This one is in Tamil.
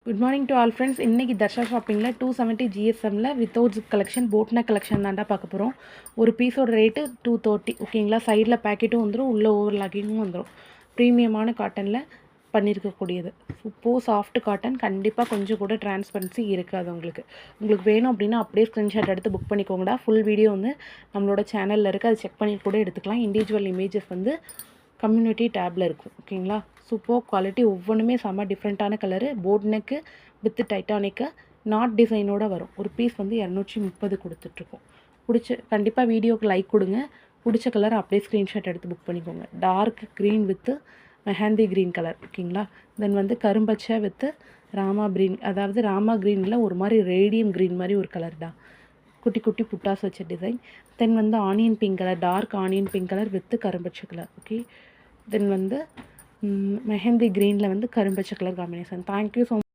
Good morning to all friends. இன்றைக்கி தர்ஷா ஷாப்பிங்கில் 270 ஜிஎஸ்எம்மில் without zip collection boat neck collection தாண்டா பார்க்க போகிறோம். ஒரு பீஸோட ரேட்டு 230. ஓகேங்களா. சைடில் பேக்கெட்டும் வந்துடும், உள்ளே ஓவர் லாக்கிங்கும் வந்துடும். ப்ரீமியமான காட்டனில் பண்ணியிருக்கக்கூடியது. Soft cotton. கண்டிப்பாக கொஞ்சம் கூட டிரான்ஸ்பரன்சி இருக்காது. உங்களுக்கு வேணும் அப்படின்னா அப்படியே ஸ்க்ரீன்ஷாட் எடுத்து புக் பண்ணிக்கோங்கடா. ஃபுல் வீடியோ வந்து நம்மளோட சேனலில் இருக்குது, அது செக் பண்ணி கூட எடுத்துக்கலாம். இண்டிவிஜுவல் இமேஜஸ் வந்து கம்யூனிட்டி டேப்பில் இருக்கும். ஓகேங்களா. Super quality. ஒவ்வொன்றுமே செம்ம டிஃப்ரெண்ட்டான colour. Boat neck with titanic knot டிசைனோடு வரும். ஒரு பீஸ் வந்து 230 கொடுத்துட்ருக்கோம். கண்டிப்பாக வீடியோக்கு லைக் கொடுங்க. பிடிச்ச கலர் அப்படியே ஸ்க்ரீன்ஷாட் எடுத்து புக் பண்ணிக்கோங்க. Dark green with mehndi green colour. ஓகேங்களா. தென் வந்து கரும்பச்சை வித்து ராமா க்ரீன், அதாவது ராமா க்ரீனில் ஒரு மாதிரி ரேடியம் க்ரீன் மாதிரி ஒரு கலர்டா. குட்டி குட்டி புட்டாஸ் வச்ச டிசைன். தென் வந்து onion pink colour, dark onion pink colour with கரும்பச்சை கலர். ஓகே. தென் வந்து மெஹந்தி க்ரீனில் வந்து கரும்பச்சை கலர் காம்பினேஷன். Thank you so